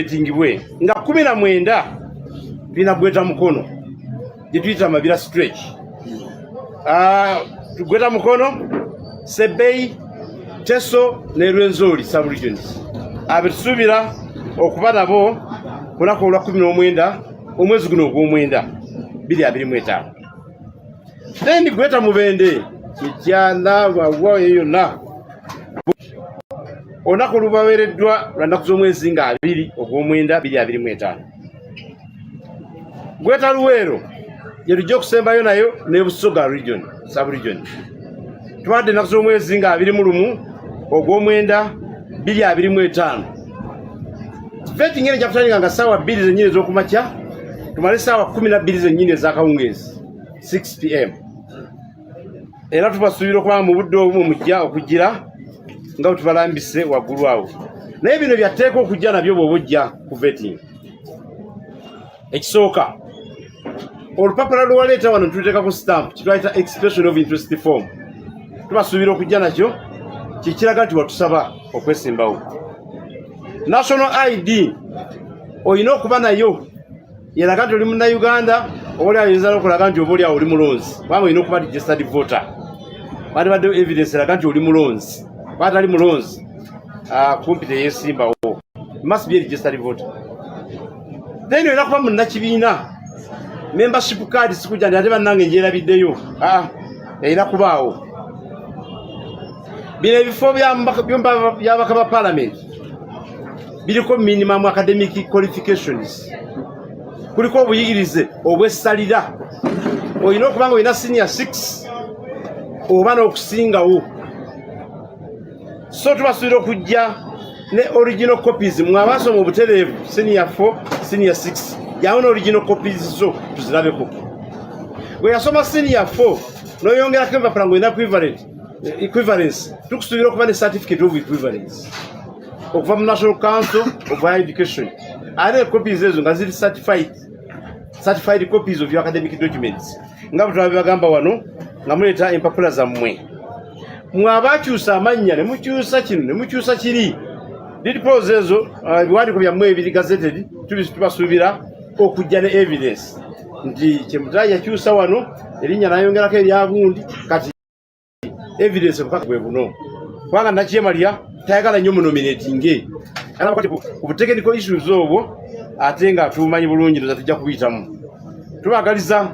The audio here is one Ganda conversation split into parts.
tingibwe nga 19 tulina gweta mukono gye tuyita Mabira stretch. Tugweta mukono Sebei Teso ne Rwenzori sub-regions abetusuubira okuba nabo kunaku olwa 19 omwezi guno ogw'omwenda 2025. Then gweta Mubende Kityana wawa yonna olunaku lubaweereddwa lwa nnaku z'omwezi nga 2 ogw'omwenda 2025. Gweta Luweero gye tujja okusembayo nayo ne Busoga region sub-region twadde ennaku z'omwezi nga 21 ogw'omwenda 2025. Vetting eno gyakutandika nga ssaawa 2 zennyini ez'okumakya tumale ssaawa 12 zennyini ez'akawungeezi 6 pm. Era tubasuubira okuba mu budde obumu mujja okugira nga tubalambise waggulu awo. Naye bino byatteeka okujja nabyo bw'oba ojja ku vetting. Ekisooka olupapula lwaleeta wano tuteekako stamp kitwayita expression of interest form. Tubasuubira okujja nakyo kikiraga nti watusaba okwesimbawo. National ID olina okuba nayo yeraga nti oli munnayuganda oba ayinza n'okulaga nti oba oli awo oli mulonzi kubanga olina okuba registered voter. Baddeyo evidence eraga nti oli mulonzi kuba atali mulonzi kumpi teyeesimbawo. Must be a registered voter. Then olina kuba munnakibiina membership card sikujja nti ate bannange ngyerabiddeyo erina kubaawo. Bino ebifo by'ababaka ba parliament biriko minimum academic qualifications. Kuliko obuyigirize obw'essalira olina okuba nga olina senior 6 oba n'okusingawo. So tubasuubira okujja ne original copies mwe abasoma obutereevu senior 4 senior 6 yawo ne original copies zo tuzirabeko. Bwe yasoma senior 4 n'oyongerako empapula ng'olina equivalence tukusuubira okuba ne certificate of equivalence okuva mu National Council of Higher Education. Ate copies ezo nga ziri certified copies of your academic documents nga bwe twabibagamba wano nga muleeta empapula zammwe. Mwe abakyusa amannya ne mukyusa kino ne mukyusa kiri dipose ezo ebiwandiiko byammwe ebiri gazetted tubasuubira okujja ne evidence nti Kyemutayi yakyusa wano erinnya n'ayongerako eryagundi kati evidence bukaka bwe buno kubanga Nakyemalya tayagala nnyo munominatinge alabakati ku technical issues obwo ate nga tumanyi bulungi ndoza tujja kubiyitamu. Tubagaliza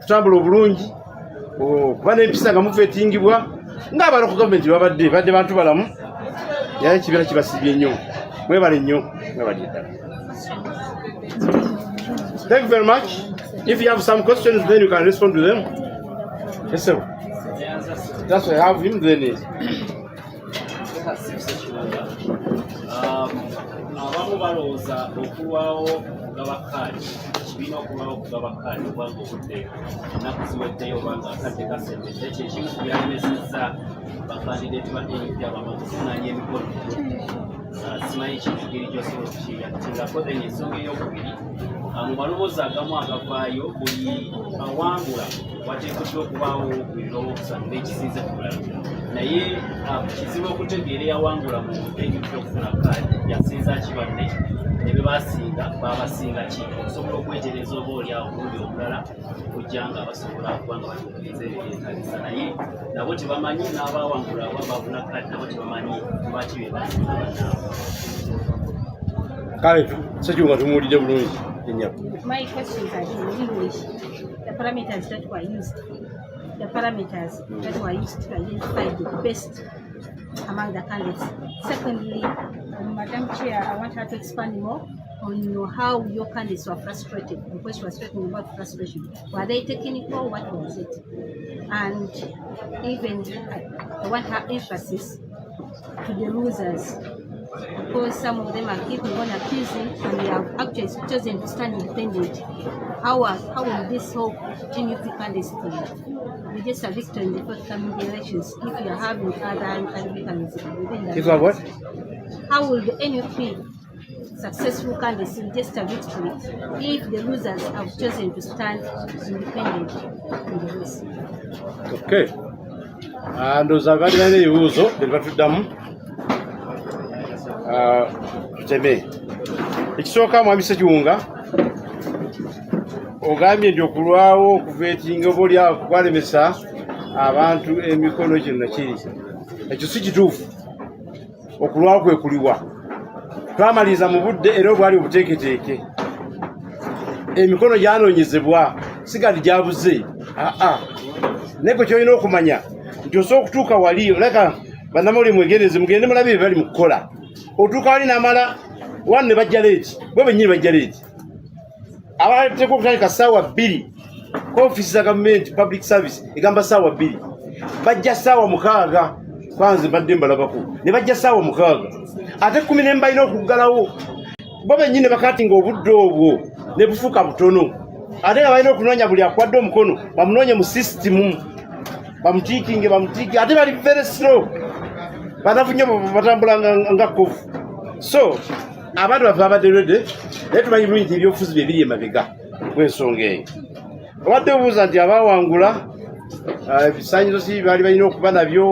tutambula obulungi kuba n'empisa nga mufetingibwa ng'abalo ku gavumenti badde bantu balamu yaye ekibiina kibasibye nnyo. Mwebale nnyo mwebale ddala. Thank you very much. If you have some questions then you can respond to them. Yes sir. That's why I have him then. Abamu balowooza okulwawo okugaba kaadi kibiina okulwawo okugaba kaadi kubanga obudde ennaku ziweddeyo obanga akadde kasembedde kyekimu ku byalemesezza bakandideeti ba NUP abamu okuvunaanya emikono. Simanyi kingeri gy'osobola okukiyatingako then ensonga ey'okubiri mu maloboozi agamu agavaayo buli awangula wateekeddwa okubaawo ebirowooza n'ekisinze ku bulala. Naye kizibu okutegeera eyawangula mu NUP okufuna kaadi yasinza kibadde ne be basinga baabasinga ki okusobola okwetereza oba oli awo omulundi omulala okujja nga basobola okuba nga batuukiriza ebyetaagisa. Naye nabo tebamanyi n'abaawangula aba bafuna kaadi nabo tebamanyi lwaki be basinga bannaabwe. Kale sekiwunga tumuwulidde bulungi. My questions are in English. The parameters that were used to identify the best among the candidates. Secondly, Madam Chair, I want her to expand more on how your candidates were frustrated, because she was talking about frustration. Were they technical? What was it? And even I want her emphasis to the losers, because some of them are keeping on accusing and they have actually chosen to stand independent. How will this whole NUP candidates be just a victor in the forthcoming elections if you are having other candidates within that? If I what? How will the NUP successful candidates be just a victory if the losers have chosen to stand independent in the race? Okay. Ndoza bali bane ebibuuzo bye batuddamu tuteme ekisooka mwami Ssekiwunga ogambye nti okulwawo okuveetinga oba oli kwalemesa abantu emikono kino kiri ekyo si kituufu okulwawo kwe kuliwa twamaliriza mu budde era obwali obuteeketeeke emikono gyanoonyezebwa sigadi gyabuze naye gwe kyolina okumanya nti osobola okutuuka wali oleka bannamawulire mwegendereze mugende mulabe bye bali mu kukola otuuka wali namala wano ne bajja leeti bwe bennyini bajja leeti abateekwa okutandika ssaawa 2 kofiisi za gavumenti public service egamba ssaawa 2 bajja ssaawa 6 kwanze mbadde mbalabako ne bajja ssaawa 6 ate 10 balina okuggalawo bo bennyini bakatinga obudde obwo ne bufuuka butono ate nga balina okunoonya buli akwadde omukono bamunoonye mu sisitimu bamutiikinge ate bali very slow banafu nnyo batambula nga kofu so abantu baffe babadde rede naye tumanyi bulungi nti ebyobufuzi bye biri emabega gw'ensonga eyo obadde obuuza nti abawangula ebisaanyizo si baali balina okuba nabyo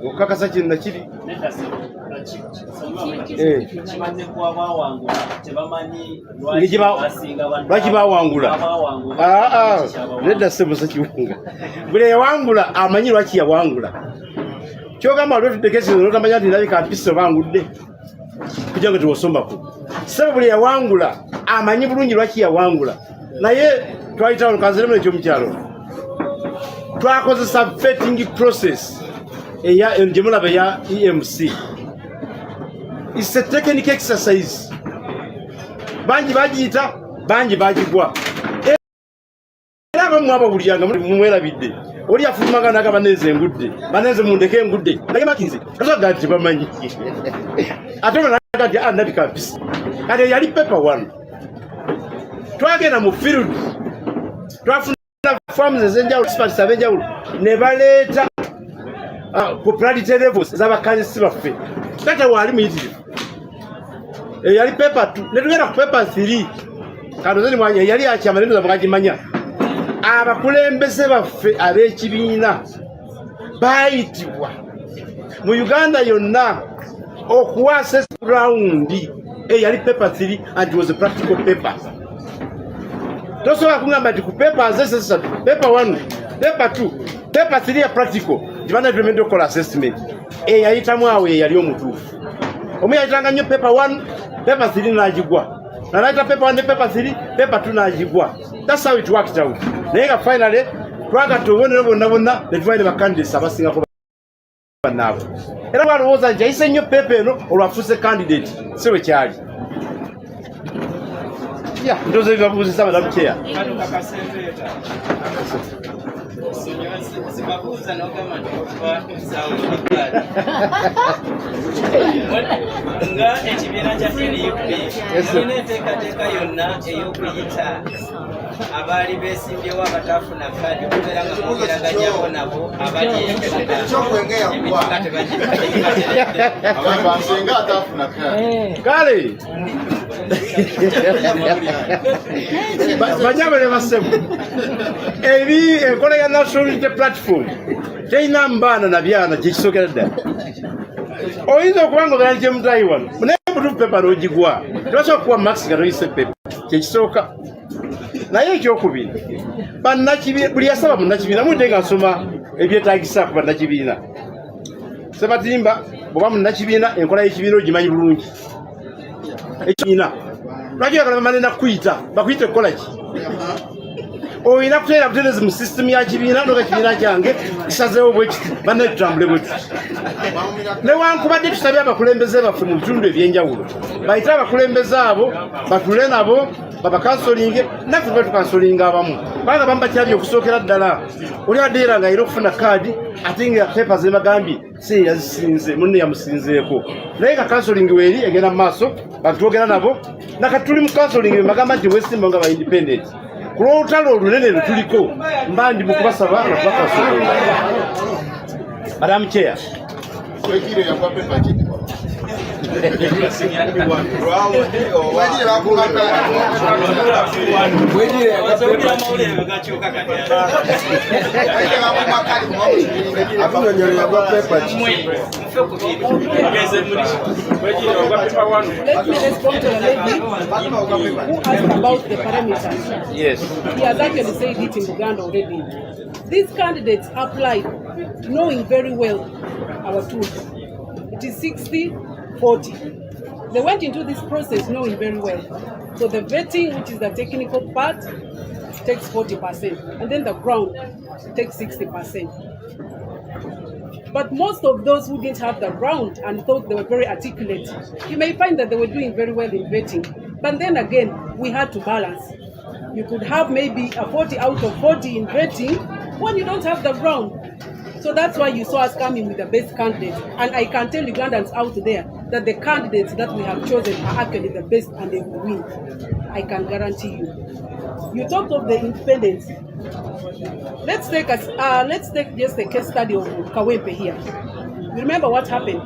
okukakasa kino nakiri lwaki bawangula nedda ssebo Ssekiwunga buli yawangula amanyi lwaki yawangula kyogamba lwetudekesi notamanya nti nabika mpisi obangudde kujja nga tiwosomako ssebo buli yawangula amanyi bulungi lwaki yawangula naye twayitawo kanziremu ekyomukyalo twakozesa vetting process gye mulaba eya EMC. It's a technical exercise. Banji bagiyita banji bagigwa era bamwaba bulyanga mumwerabidde oli afulumaga naga baneze engudde baneze mundeke engudde naye makize kazoga nti bamanyi ate naga nti nabika mpisi kati yali paper 1 twagenda mu field twafuna farms ezenjawulo experts abenjawulo ne baleeta popularity levels z'abakanyisi baffe kati wali muyitirivu yali paper 2 netugenda ku paper 3 kanozeni mwanya yali akyamalendo zabagimanya abakulembeze baffe ab'ekibiina bayitibwa mu Uganda yonna okuwa assessment round yali paper 3 and it was a practical paper. Tosobola kungamba nti ku paper zesesatu paper 1 paper 2 paper 3 ya practical jibana implement okola assessment yayitamu awo yali omutuufu omu yayitanga nnyo paper 1 paper 3 n'agigwa nanaita paper 1 ne paper 3 paper 2 n'agigwa. That's how it worked out. Naye nga finally twagatta obubonero bonna ne tuvaire bacandidates abasingako bannaabo era balowooza nti yayise nnyo paper eno olwafuuse candidate si bwe kyali. Ndoze bibabuuzisa Madam Chair. Zibabuuza n'ogamba nti okuva ensaawa nga ekibiina kya NUP kirina enteekateeka yonna ey'okuyita abaali beesimbyewo abataafuna kaadi okubeera nga mwogeraganyawo nabo abali emitima ababansenga ataafuna kaadi kale banyabale basemu ebi enkola ya National Unity Platform teyina mbaana na byana kyekisookera ddala. Oyinza okuba nga ogala kyemutayi wano naye butuufu pepa n'ogigwa tebasobola kukuwa max nga toyise pepa kyekisooka. Naye ekyokubiri buli yasaba munnakibiina mudde nga nsoma ebyetaagisa ku bannakibiina Sebatimba bw'oba munnakibiina enkola y'ekibiina ogimanyi bulungi. Ekibiina lwaki oyagala bamale nakuyita bakuyita okukola ki? Oyina kuteera butereezi mu system ya kibiina noga kibiina kyange kisazeewo bwekiti banne tutambule bwekiti. Newankubadde tusabye abakulembeze baffe mu bitundu ebyenjawulo bayite abakulembeze abo batule nabo babakansolinge naffe tuba tukansolinga abamu kubanga bamu bakyabye okusookera ddala. Oli adeera nga ayina okufuna kaadi ate nga pepa zemagambye si yazisinze munne yamusinzeeko naye nga kansolingi weeri egenda mu maaso batwogera nabo nakati tuli mu kansolingi bemagamba nti wesimba nga ba independent ku lw'olutalo olunene lutuliko mba ndi mu kubasaba nga tubakansolinga. Madam Chair. kwekiro yakwa pepa kitwa Let me respond to the lady who asked about the parameters. Yes. He has actually said it in Uganda already. These candidates applied knowing very well our tools. It is 60-40. They went into this process knowing very well. So the vetting, which is the technical part, takes 40%, and then the ground takes 60%. But most of those who didn't have the ground and thought they were very articulate, you may find that they were doing very well in vetting. But then again, we had to balance. You could have maybe a 40 out of 40 in vetting when you don't have the ground. So that's why you saw us coming with the best candidates. And I can tell Ugandans out there that the candidates that we have chosen are actually the best and they will win. I can guarantee you. You talked of the independence. Let's take just a case study of Kawempe here. You remember what happened?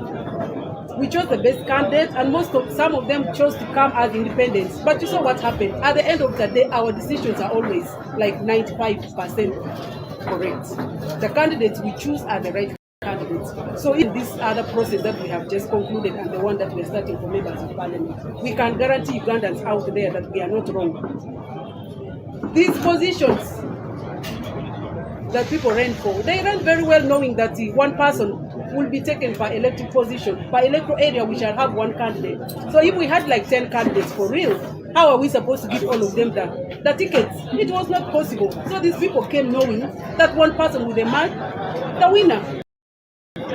We chose the best candidate, and some of them chose to come as independents. But you saw what happened. At the end of the day, our decisions are always like 95% correct. The candidates we choose are the right candidates. So in this other process that we have just concluded and the one that we're starting for members of parliament, we can guarantee Ugandans out there that we are not wrong. These positions that people ran for, they ran very well knowing that one person will be taken by elected position. By electoral area, we shall have one candidate. So if we had like 10 candidates for real, how are we supposed to give all of them the tickets? It was not possible. So these people came knowing that one person with a mark, the winner,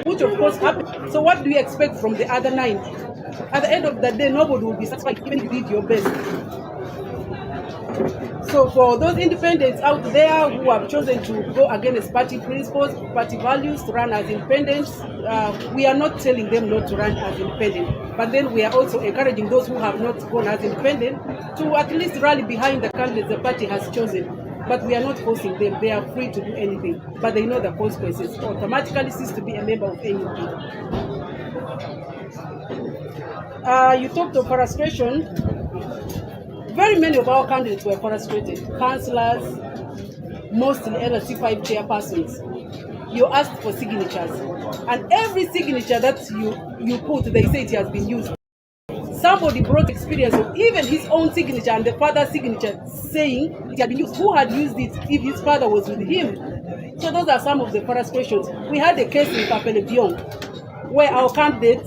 which of course happened. So what do you expect from the other 9? At the end of the day, nobody will be satisfied even if you did your best. So for those independents out there who have chosen to go against party principles, party values, to run as independents, we are not telling them not to run as independent. But then we are also encouraging those who have not gone as independent to at least rally behind the candidates the party has chosen. But we are not forcing them. They are free to do anything. But they know the consequences. Automatically cease to be a member of NUP. You talked of frustration. Very many of our candidates were frustrated. Councillors, mostly LC5 chairpersons. You asked for signatures. And every signature that you put, they say it has been used. Somebody brought experience of even his own signature and the father's signature saying it had been used. Who had used it if his father was with him? So those are some of the frustrations. We had a case in Kapelebion where our candidate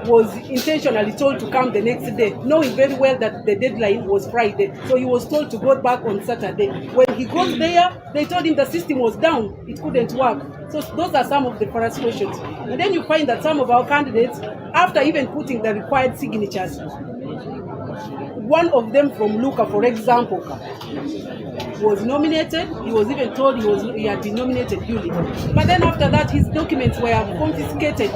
was intentionally told to come the next day, knowing very well that the deadline was Friday. So he was told to go back on Saturday. When he got there, they told him the system was down. It couldn't work. So those are some of the frustrations. And then you find that some of our candidates, after even putting the required signatures, one of them from Luka, for example, was nominated. He was even told he had been nominated duly. But then after that, his documents were confiscated.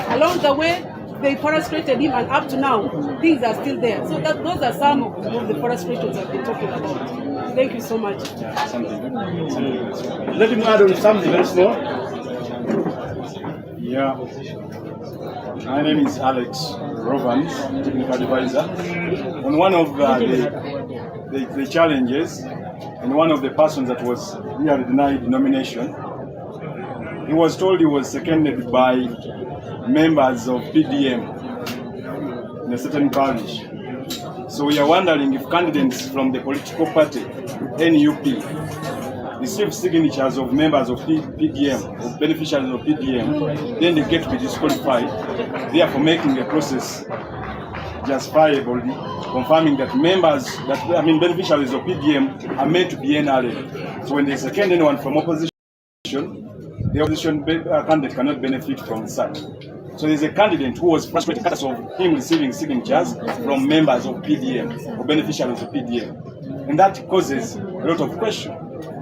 Along the way, they frustrated him, and up to now, things are still there. So those are some of the frustrations I've been talking about. Thank you so much. Let me add on something very small. Yeah. My name is Alex Rovan, technical advisor. On one of the challenges, and one of the persons that was really denied nomination, he was told he was seconded by members of PDM in a certain parish. So we are wondering if candidates from the political party, NUP, receive signatures of members of PDM, of beneficiaries of PDM, then they get to be disqualified, therefore making the process justifiable, confirming that beneficiaries of PDM are meant to be NRA. So when they second anyone from opposition, the opposition candidate cannot benefit from such. So there's a candidate who was frustrated because of him receiving signatures from members of PDM, or beneficiaries of PDM. And that causes a lot of question.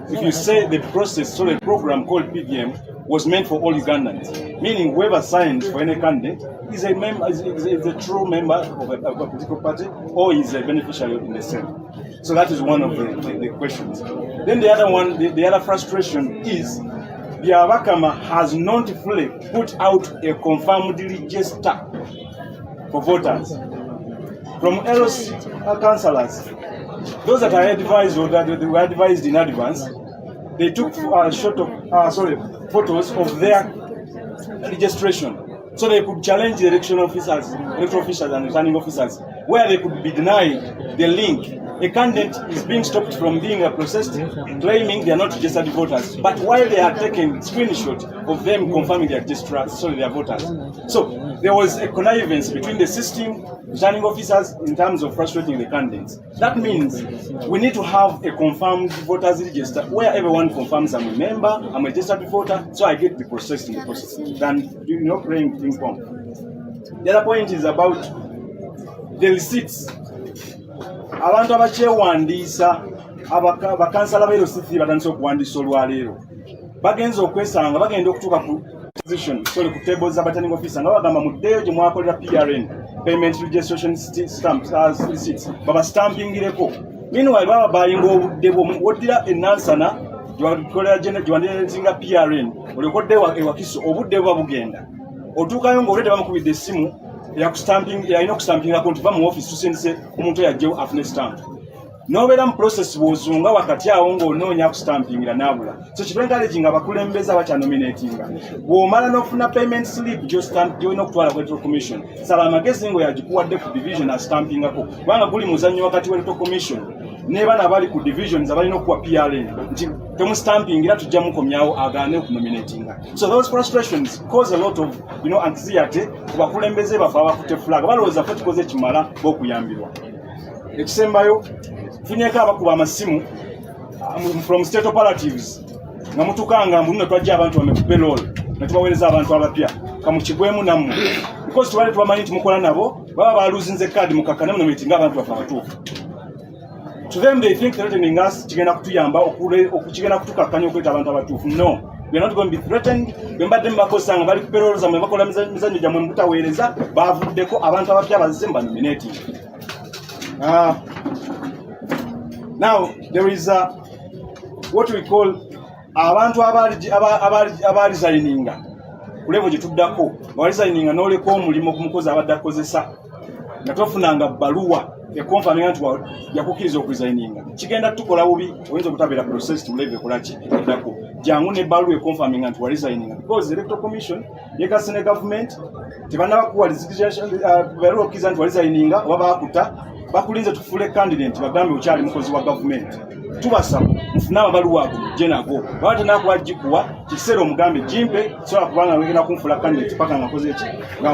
If you say the process, so the program called PDM was meant for all Ugandans, meaning whoever signs for any candidate is a member, is a true member of a political party, or is a beneficiary in the same. So that is one of the questions. Then the other one, the other frustration is the Abakama has not fully put out a confirmed register for voters. From LOC councillors, those that are advised or that they were advised in advance, they took photos of their registration, so they could challenge the electoral officers and returning officers, where they could be denied the link. A candidate is being stopped from being processed, claiming they are not registered voters, but while they are taking screenshot of them confirming they are they are voters. So there was a connivance between the system, returning officers, in terms of frustrating the candidates. That means we need to have a confirmed voters register where everyone confirms I'm a member, I'm a registered voter, so I get the process in the process than playing ping pong. The other point is about the receipts. Abantu abakyewandiisa bakansala ba LOC batandise okuwandiisa olwaleero bagenza okwesanga bagenda okutuuka ku position ku table z'abaturning officer nga bagamba muddeyo gye mwakolera PRN payment registration stamps receipts babastampingireko. Meanwhile baba bayinga obudde bwoddira enansana gyebakolera gyewandiretinga PRN olekodde ewakiso obudde buba bugenda otuukayo ng'olwedde bamukubidde essimu yalina okustampingako nti va mu office tusindise omuntu yajjewo afune stamp n'obeera mu process bw'ozunga wakati awo ng'onoonya kustampingira n'abula. So kituencouraging abakulembeze abakyanominatinga bw'omala n'ofuna payment slip gy'olina okutwala ku electoral commission sala amagezi ngo yagikuwadde ku division astampingako kubanga guli muzannyo wakati wa electoral commission ne bana bali ku divisions abalina okuwa PRN nti temustampingira tujja mukomyawo agaane okunominatinga. So those frustrations cause a lot of anxiety ku bakulembeze bafe abakutte flag balowooza fe tukoze kimala b'okuyambirwa. Ekisembayo funyeko abakuba amasimu from state operatives nga mutukanga mbuno twajja abantu bamekupe lol ne tubaweereza abantu abapya kamukigwemu nammwe because tubale tubamanyi nti mukola nabo baba baluzinze kaadi mukakane muno meeting abantu bafa abatuufu. To them they think threatening us kigenda kutuyamba okukigenda kutukakkanya okweta abantu abatuufu. No, we are not going to be threatened. Bembadde mbakosanga bali ku payroll zammwe bakola mizannyo gyammwe mutaweereza bavuddeko abantu abapya bazze mbanominating. Now there is what we call abantu abarisigninga ku level gye tuddako abarisigninga n'oleka omulimu kumukozi abadde akozesa nga tofunanga bbaluwa ekonfirming nti yakukkiriza okuresigninga kigenda tukola bubi oyinza okutabeera process to level ekolaki eddako jangu ne bbaluwa ekonfirming nti waresigninga because the electoral commission yekase ne government tebannabakuwa bbaluwa okkiriza nti waresigninga oba bakuta bakulinze tufuule candidate bagambe ukyali mukozi wa government tubasaba mufune amabaluwa ago mujje nago baba tenakuba gikuwa kikiseera omugambe jimpe sobola kubanga wegenda kunfula candidate paka nga nkoze eki nga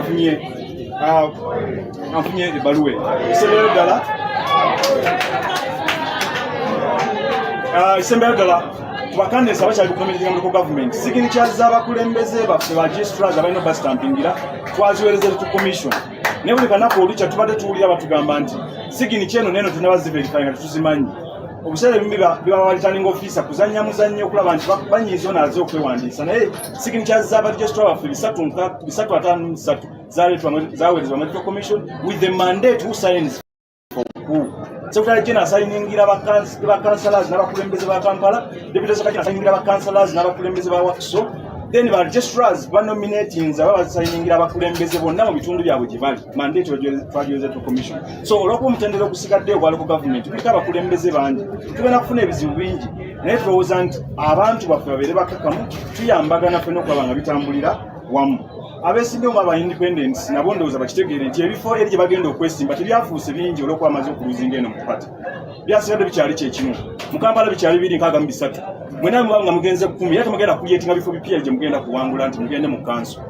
nfunye ebbaluwa esembeyo ddala tubakandesa bakyali kunominatinga mu government signatures z'abakulembeze baffe ba registrars abalina bastampingira twaziweereza electoral commission ne buli kanaku olukya tubadde tuwulira batugamba nti sigini kyeno neno tenabaziverify nga tetuzimanyi obuseera ebimu biba returning officer kuzannya muzannyo okulaba nti banyiiza ono aze okwewandiisa naye sigini kyazaabaregistrar baffe 353 zaweerezebwa mu electoral commission with the mandate who signs for who. Secretary General asayiningira bakansalazi n'abakulembeze ba Kampala, Deputy Secretary asayiningira bakansalazi n'abakulembeze ba Wakiso, then ba registrars banominating basayiningira abakulembeze bonna mu bitundu byabwe gye bali mandate twagiweze to commission. So olw'okuba omutendera ogusigadde ogwa local government kuliko abakulembeze bangi tugenda kufuna ebizibu bingi naye tulowooza nti abantu baffe babeere bakakamu tuyambagana ffenna okulaba nga bitambulira wamu. Abeesimbyewo nga ba independents nabo ndowooza bakitegeere nti ebifo eri gye bagenda okwesimba tebyafuuse bingi olw'okuba amaze okuluzinga eno mu pati byasigadde bikyali kyekimu mu Kampala bikyali 263 mwena muba nga mugenze 10 era temugenda kuyetinga bifo bipya gye mugenda kuwangula nti mugende mu kanso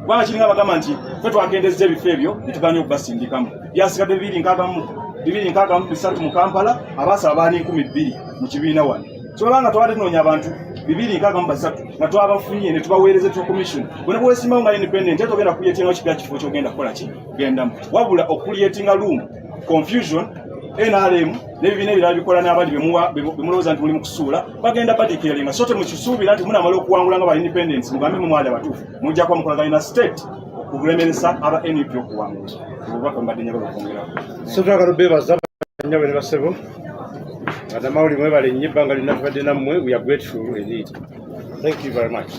kubanga kiringa bagamba nti ffe twagendezza ebifo ebyo netuganye okubasindikamu byasigadde 263 mu Kampala abaasaba baani 12,000 mu kibiina wano so babanga twabadde tunoonya abantu 263 nga twabafunye ne tubaweereza to commission bwena bwesimbawo nga independent era togenda kuyetinga kipya kifo kyogenda kukola ki gendamu wabula okuliyetinga room confusion NRM n'ebibiina ebirala bikola n'abandi bemulowooza nti muli mu kusuula bagenda badikiralinga so temukisuubira nti munamala okuwangula nga ba independence mugambe mumwali abatuufu mujja kuba mukolaganye na state okulemeresa aba NUP okuwangula obubaka mbadde njagala okwongerako so twagala beebaza nnyo bene basebo Adamawuli mwebale nnyo ebbanga lyonna tubadde nammwe we are grateful indeed. Thank you very much.